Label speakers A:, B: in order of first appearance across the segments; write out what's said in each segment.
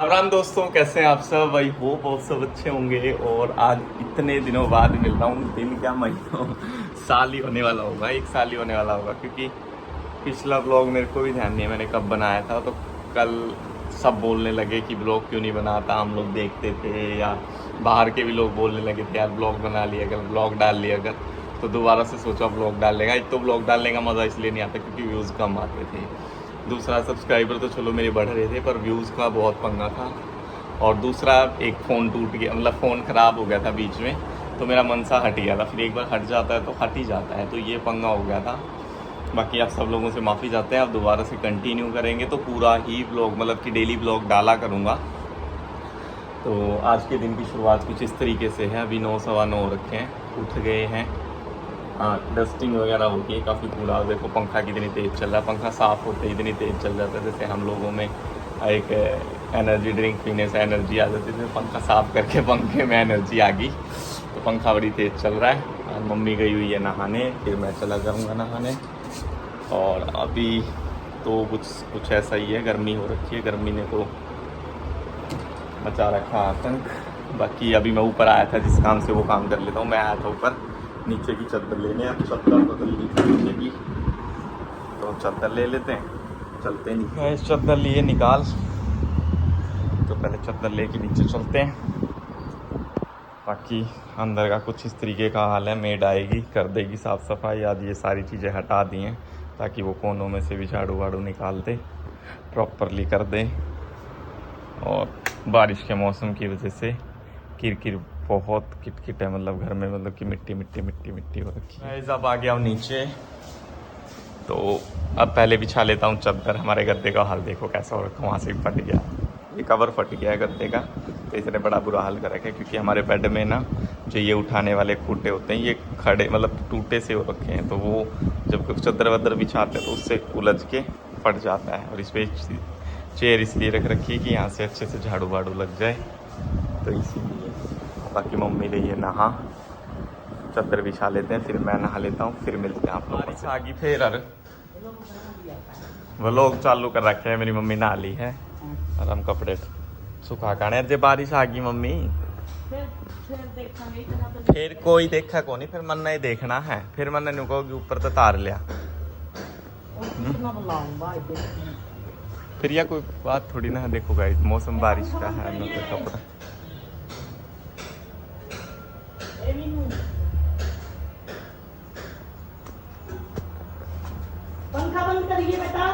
A: राम राम दोस्तों, कैसे हैं आप सब। आई होप आप सब अच्छे होंगे। और आज इतने दिनों बाद मिल रहा हूँ, दिन क्या महीनों साल ही होने वाला होगा, 1 साल ही होने वाला होगा। क्योंकि पिछला ब्लॉग मेरे को भी ध्यान नहीं है मैंने कब बनाया था। तो कल सब बोलने लगे कि ब्लॉग क्यों नहीं बनाता, हम लोग देखते थे, या बाहर के भी लोग बोलने लगे थे यार ब्लॉग बना लिया अगर, ब्लॉग डाल लिया अगर। तो दोबारा से सोचा ब्लॉग डाल लेगा। एक तो ब्लॉग डालने का मज़ा इसलिए नहीं आता क्योंकि व्यूज़ कम आते थे, दूसरा सब्सक्राइबर तो चलो मेरे बढ़ रहे थे पर व्यूज़ का बहुत पंगा था। और दूसरा एक फ़ोन टूट गया, मतलब फ़ोन ख़राब हो गया था बीच में, तो मेरा मन सा हट गया था। फिर एक बार हट जाता है तो हट ही जाता है, तो ये पंगा हो गया था। बाकी आप सब लोगों से माफ़ी चाहते हैं। आप दोबारा से कंटिन्यू करेंगे तो पूरा ही ब्लॉग, मतलब कि डेली ब्लॉग डाला करूँगा। तो आज के दिन की शुरुआत कुछ इस तरीके से है। अभी 9 सवा 9 रखे हैं, उठ गए हैं। हाँ, डस्टिंग वगैरह होती है, काफ़ी कूड़ा। देखो पंखा कितनी तेज़ चल रहा है, पंखा साफ़ होते ही इतनी तेज़ चल जाता है। जैसे हम लोगों में एक एनर्जी ड्रिंक पीने से एनर्जी आ जाती है, पंखा साफ़ करके पंखे में एनर्जी आ गई। तो पंखा बड़ी तेज़ चल रहा है। और मम्मी गई हुई है नहाने, फिर मैं चला जाऊँगा नहाने। और अभी तो कुछ ऐसा ही है, गर्मी हो रखी है, गर्मी ने तो मचा रखा आतंक। बाकी अभी मैं ऊपर आया था, जिस काम से वो काम कर लेता हूँ। मैं आया था ऊपर नीचे की चादर लेने। अब चादर बदल ली थी नीचे की, तो चादर ले लेते हैं, चलते नहीं। इस चादर लिए निकाल, तो पहले चादर लेके नीचे चलते हैं। बाकी अंदर का कुछ इस तरीके का हाल है। मेड आएगी, कर देगी साफ़ सफाई। आज ये सारी चीज़ें हटा दी हैं ताकि वो कोनों में से भी झाड़ू वाड़ू निकाल दे, प्रॉपरली कर दे। और बारिश के मौसम की वजह से किरकिर बहुत किटकिट है, मतलब घर में, मतलब कि मिट्टी मिट्टी मिट्टी मिट्टी हो रखी है। अब आ गया हूँ नीचे, तो अब पहले बिछा लेता हूँ चादर। हमारे गद्दे का हाल देखो कैसा हो रखा, वहाँ से फट गया, ये कवर फट गया है गद्दे का। तो इसने बड़ा बुरा हाल कर रखा है क्योंकि हमारे बेड में ना जो ये उठाने वाले खूटे होते हैं, ये खड़े मतलब टूटे से हो रखे हैं। तो वो जब चादर वदर बिछाते हैं तो उससे उलझ के फट जाता है। और इस पर चेयर इसलिए रख रखी है कि यहाँ से अच्छे से झाड़ू वाड़ू लग जाए, तो इसीलिए। बाकी मम्मी गई है नहा, चादर बिछा लेते हैं, फिर मैं नहा लेता हूँ, फिर मिलते हैं आप लोगों से। आगे फिर व्लॉग चालू कर रखे है, मेरी मम्मी नहा ली है और हम कपड़े सुखा काने। जे बारिश आ गई मम्मी, फिर कोई देखा को नहीं, फिर मन नहीं देखना है, फिर मन नहीं कहोगी ऊपर तो तार लिया। फिर यह कोई बात थोड़ी ना है। देखो गाइस, मौसम बारिश का है, न तो कपड़ा।
B: पंखा बंद करिए बेटा।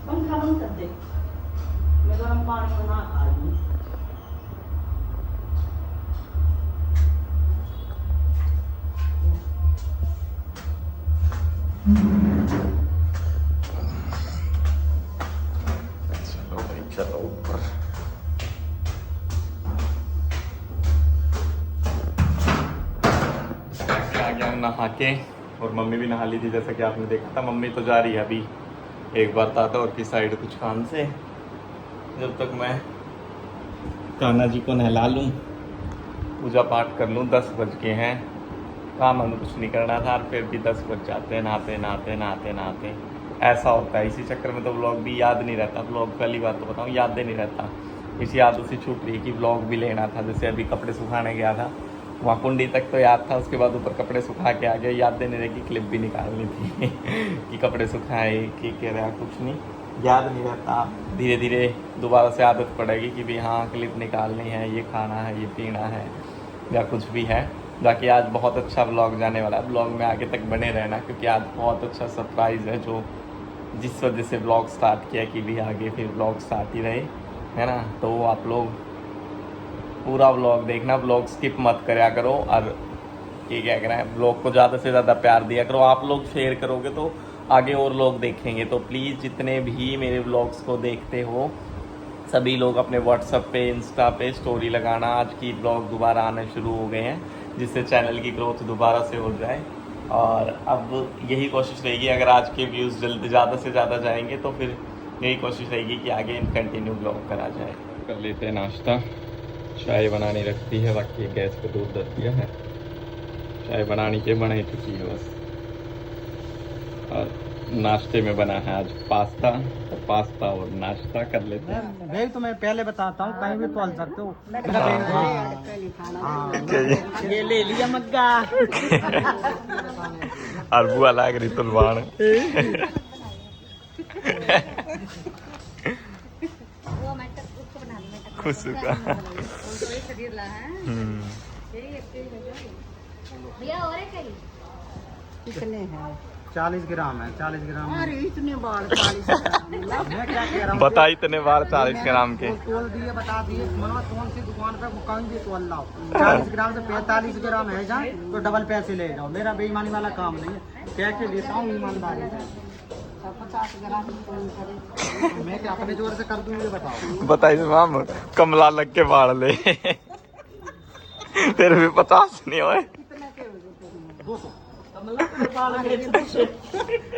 B: पंखा बंद कर दे, मैं गर्म पानी बना खा रही हूँ।
A: चलो भाई चलो ऊपर। आ गया हूँ नहा के, और मम्मी भी नहा ली थी जैसा कि आपने देखा था। मम्मी तो जा रही है अभी, एक बार था और की साइड कुछ काम से। जब तक मैं कान्हा जी को नहला लूँ, पूजा पाठ कर लूँ। 10 बज के हैं, काम हमें कुछ नहीं करना था और फिर भी 10 बज जाते हैं नहाते नहाते नहाते नहाते। ऐसा होता है, इसी चक्कर में तो व्लॉग भी याद नहीं रहता। व्लॉग पहली बात तो बताऊँ, याद ही नहीं रहता। इसी आदत से छूट रही कि व्लॉग भी लेना था। जैसे अभी कपड़े सुखाने गया था, वहाँ कुंडी तक तो याद था, उसके बाद ऊपर कपड़े सुखा के आ गया। याद नहीं रही कि क्लिप भी निकालनी थी कि कपड़े सुखाए कि कह रहा कुछ नहीं, याद नहीं रहता। धीरे धीरे दोबारा से आदत पड़ेगी कि भी हाँ क्लिप निकालनी है, ये खाना है, ये पीना है, या कुछ भी है। बाकी आज बहुत अच्छा व्लॉग जाने वाला है। व्लॉग में आगे तक बने रहना क्योंकि आज बहुत अच्छा सरप्राइज़ है, जो जिस वजह से व्लॉग स्टार्ट किया कि भी आगे फिर व्लॉग स्टार्ट ही रहे, है ना। तो आप लोग पूरा व्लॉग देखना, व्लॉग स्किप मत करा करो। और ये क्या कह रहे हैं, व्लॉग को ज़्यादा से ज़्यादा प्यार दिया करो। आप लोग शेयर करोगे तो आगे और लोग देखेंगे। तो प्लीज़ जितने भी मेरे व्लॉग्स को देखते हो, सभी लोग अपने व्हाट्सएप पे, इंस्टा पे स्टोरी लगाना। आज की ब्लॉग दोबारा आने शुरू हो गए हैं, जिससे चैनल की ग्रोथ दोबारा से हो जाए। और अब यही कोशिश रहेगी, अगर आज के व्यूज़ जल्द ज़्यादा से ज़्यादा जाएंगे तो फिर यही कोशिश रहेगी कि आगे कंटिन्यू ब्लॉग करा जाए। कर लेते हैं नाश्ता। चाय बनानी रखती है, बाकी गैस पे दूध रख दिया है। चाय बनाने के बने चुकी है बस। और नाश्ते में बना है आज पास्ता, तो पास्ता और नाश्ता कर लेते हैं।
C: भाई तो मैं पहले बताता हूँ, कहीं भी तोल सकते हो। ये ले लिया मग्गा।
A: और बुआ लाग रही तुलवान। खुश का
C: कितने हैं? 40 ग्राम है, 40 ग्राम।
B: अरे इतने बाल 40 ग्राम।
C: मैं क्या कह रहा हूँ,
A: बता इतने बार 40 ग्राम के
C: तोल दिए, बता दिए। मनवा कौन सी दुकान पे कहीं भी तोल लाओ, 40 ग्राम से 45 ग्राम है जाए तो डबल पैसे ले जाओ। मेरा बेईमानी वाला काम नहीं है, कह के देता हूँ ईमानदारी से। 50 ग्राम मैं क्या अपने जोर से कर दूँ, ये बताओ।
A: बताइए माम कमला लग के बाढ़ ले। तेरे भी 50 नहीं होए।
C: 200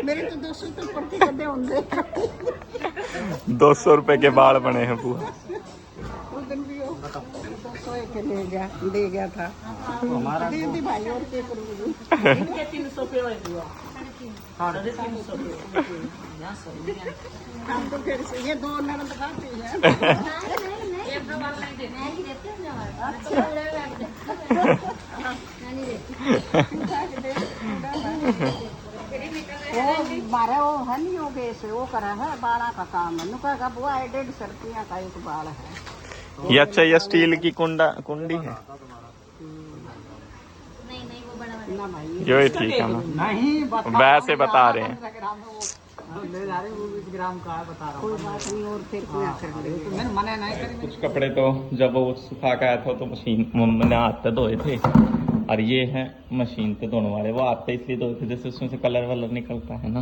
B: मेरे तो 200 तो प्रति गड्ढे होंगे।
A: 200 रुपए के बाढ़ बने हैं बुआ।
B: उस दिन भी वो 200 के दे गया था।
C: हमारा
B: दे दी भाई और पे करूँगी। इनके 300 पे हुए हुआ। 350 पे। हम तो फिर से ये 2 नरम खाती है। वो बारह वो है नहीं हो गए से वो करा है बाड़ा का काम है। नुका का बुआ 1.5 रुपया का एक बाड़ है।
A: ये अच्छा, ये स्टील की कुंडी है।
B: ना भाई
A: यो ही ठीक है ना।
C: नहीं
A: वैसे बता रहे हैं।
C: ले जा रहे हैं, वो 20 ग्राम का है, बता रहा
B: कोई
C: हूँ।
B: बात नहीं और फिर क्या कर ले।
C: तो मैंने मना नहीं करी।
A: कुछ कपड़े तो जब वो सुखा के आया था तो मशीन मैंने हाथ धोए थे, और ये है मशीन पे धोने वाले। वो हाथ इसलिए धोए थे जैसे उसमें से कलर वलर निकलता है ना,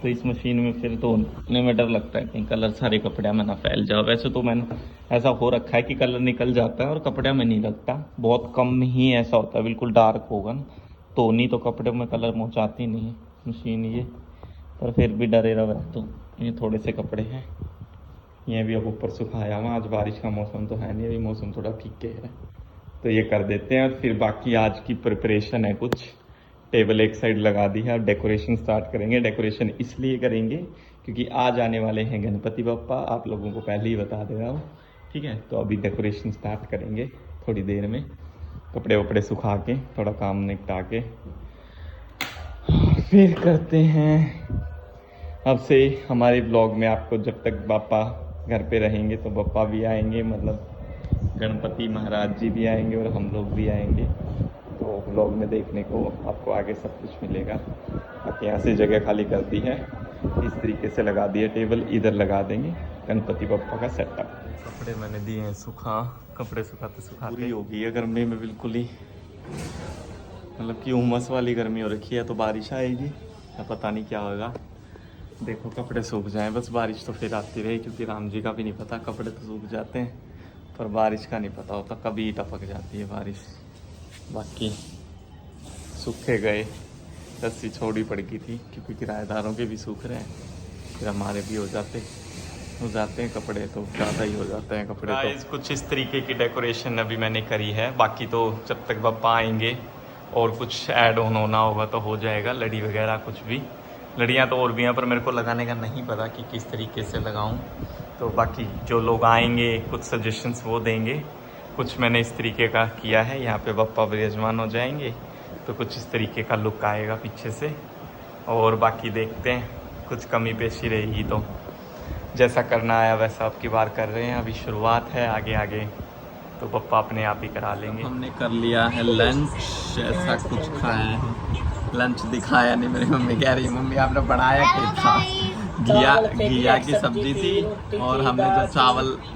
A: तो इस मशीन में फिर धोने में डर लगता है कहीं कलर सारे कपड़े में ना फैल जाओ। वैसे तो मैंने ऐसा हो रखा है कि कलर निकल जाता है और कपड़े में नहीं लगता, बहुत कम ही ऐसा होता है। बिल्कुल डार्क होगा ना तो नहीं, तो कपड़े में कलर पहुँचाती नहीं है मशीन ये, पर फिर भी डरे रहा। तो ये थोड़े से कपड़े हैं, ये भी अब ऊपर सुखाया हुआ। आज बारिश का मौसम तो है नहीं, अभी मौसम थोड़ा ठीक है, तो ये कर देते हैं। और फिर बाकी आज की प्रिपरेशन है, कुछ टेबल एक साइड लगा दी है और डेकोरेशन स्टार्ट करेंगे। डेकोरेशन इसलिए करेंगे क्योंकि आज आने वाले हैं गणपति बप्पा, आप लोगों को पहले ही बता दे रहा हूँ, ठीक है। तो अभी डेकोरेशन स्टार्ट करेंगे थोड़ी देर में, कपड़े वपड़े सुखा के थोड़ा काम निपटा के फिर करते हैं। अब से हमारे ब्लॉग में आपको जब तक बापा घर पे रहेंगे तो बप्पा भी आएंगे, मतलब गणपति महाराज जी भी आएंगे और हम लोग भी आएंगे, तो ब्लॉग में देखने को आपको आगे सब कुछ मिलेगा। बाकी यहाँ से जगह खाली कर दी है, इस तरीके से लगा दिए टेबल, इधर लगा देंगे गणपति बप्पा का सेटअप। कपड़े मैंने दिए हैं सुखा, कपड़े सुखाते सुखाते पूरी हो गई है गर्मी में, बिल्कुल ही मतलब कि उमस वाली गर्मी हो रखी है। तो बारिश आएगी या पता नहीं क्या होगा। देखो कपड़े सूख जाएं बस, बारिश तो फिर आती रही, क्योंकि राम जी का भी नहीं पता, कपड़े तो सूख जाते हैं पर बारिश का नहीं पता होता, कभी टपक जाती है बारिश। बाकी सूखे गए, रस्सी छोड़ी पड़ गई थी क्योंकि किराएदारों के भी सूख रहे हैं, फिर हमारे भी हो जाते हैं कपड़े, तो ज़्यादा ही हो जाते हैं कपड़े। तो कुछ इस तरीके की डेकोरेशन अभी मैंने करी है। बाकी तो जब तक बप्पा आएंगे और कुछ ऐड ऑन होना होगा तो हो जाएगा, लड़ी वगैरह कुछ भी। लड़ियाँ तो और भी हैं पर मेरे को लगाने का नहीं पता कि किस तरीके से लगाऊं। तो बाकी जो लोग आएंगे कुछ सजेशंस वो देंगे। कुछ मैंने इस तरीके का किया है, यहाँ पे बप्पा विराजमान हो जाएंगे तो कुछ इस तरीके का लुक आएगा पीछे से। और बाकी देखते हैं, कुछ कमी पेशी रहेगी तो जैसा करना आया वैसा अब की बार कर रहे हैं। अभी शुरुआत है, आगे आगे तो पप्पा अपने आप ही करा लेंगे। हमने कर लिया है लंच, ऐसा कुछ खाया है। लंच दिखाया नहीं, मेरी मम्मी कह रही, मम्मी आपने बनाया क्या था? घिया की सब्जी थी और हमने जो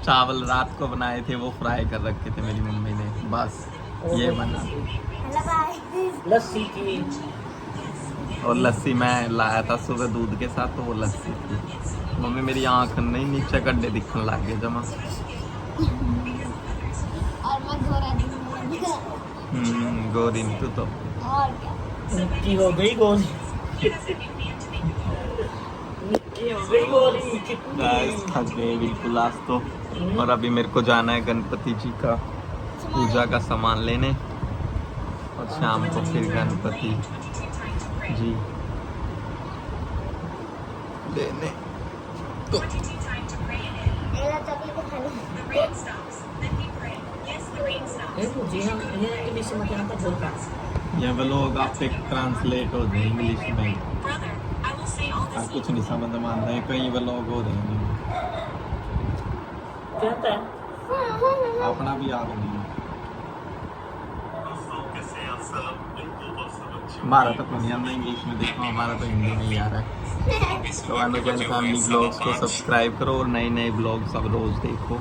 A: चावल रात को बनाए थे वो फ्राई कर रखे थे मेरी मम्मी ने, बस ये बना।
C: लस्सी थी
A: और लस्सी मैं लाया था सुबह दूध के साथ, तो वो लस्सी थी। मम्मी मेरी आँख नहीं, नीचे गड्ढे दिखने लग गए जमा। गोरी तू तो
C: की हो गई गोली,
A: थक गए बिल्कुल आज तो। और अभी मेरे को जाना है गणपति जी का पूजा का सामान लेने, और शाम को फिर गणपति जी लेने तो ये व्लॉग आप पे ट्रांसलेट हो जाए इंग्लिश में, आप कुछ नहीं समझ में आता है, कई व्लॉग हो रहे हैं अपना भी याद नहीं है। हमारा तो दुनिया में इंग्लिश में देखो, हमारा तो हिंदी में ही आ रहा है। तो अनुजन फैमिली ब्लॉग्स को सब्सक्राइब करो और नए नए ब्लॉग सब रोज देखो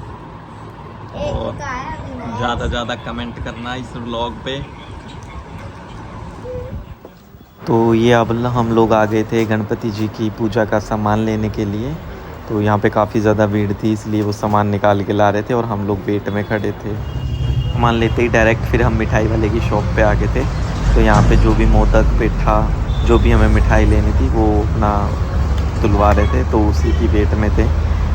A: और ज़्यादा ज़्यादा कमेंट करना इस ब्लॉग पे। तो ये अब हम लोग आ गए थे गणपति जी की पूजा का सामान लेने के लिए। तो यहाँ पे काफ़ी ज़्यादा भीड़ थी, इसलिए वो सामान निकाल के ला रहे थे और हम लोग वेट में खड़े थे। सामान लेते ही डायरेक्ट फिर हम मिठाई वाले की शॉप पे आ गए थे। तो यहाँ पे जो भी मोदक पेठा जो भी हमें मिठाई लेनी थी वो अपना तुलवा रहे थे, तो उसी की वेट में थे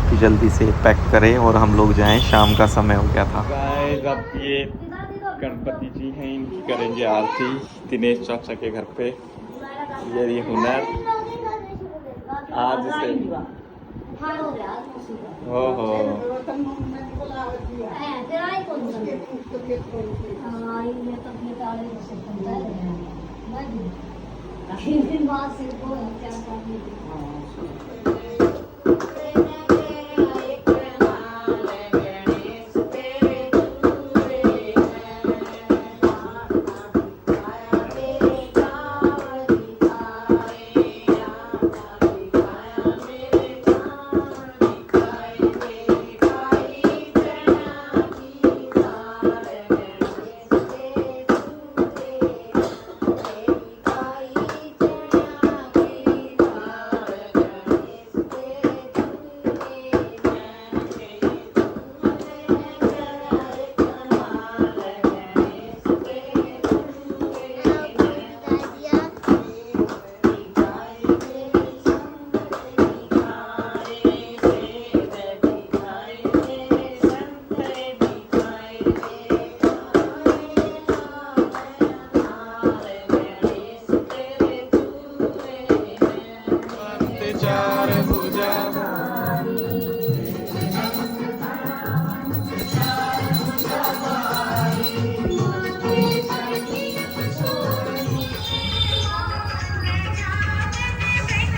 A: कि जल्दी से पैक करें और हम लोग जाएं, शाम का समय हो गया था। अब ये गणपति जी हैं, इनकी करेंगे आरती दिनेश चाचा के घर पे। ये हुनर आज से हो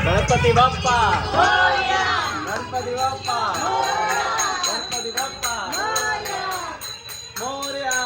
A: गणपति बाप्पा, गणपति बाप्पा, गणपति बाप्पा मोरया।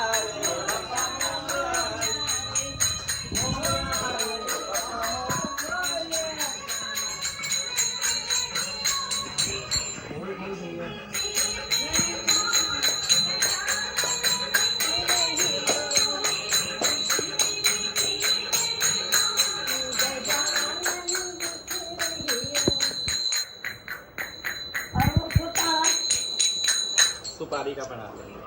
A: सुपारी का बना लेंगे।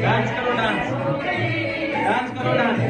C: डांस करो, डांस डांस करो, डांस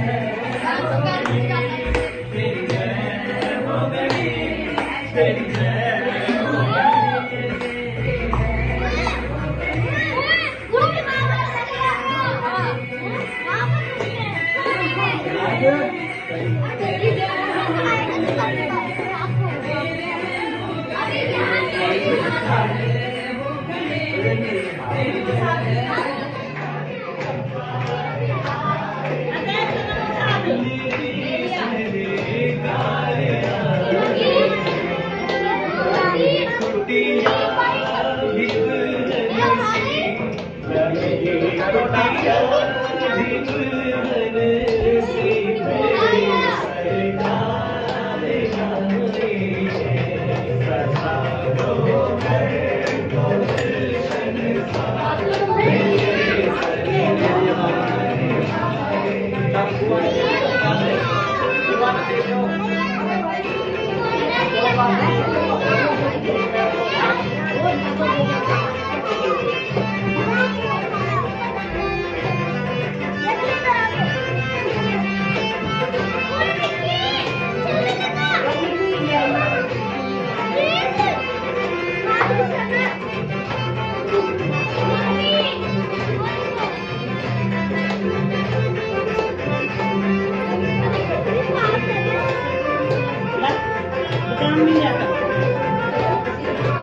B: काम मिल जाता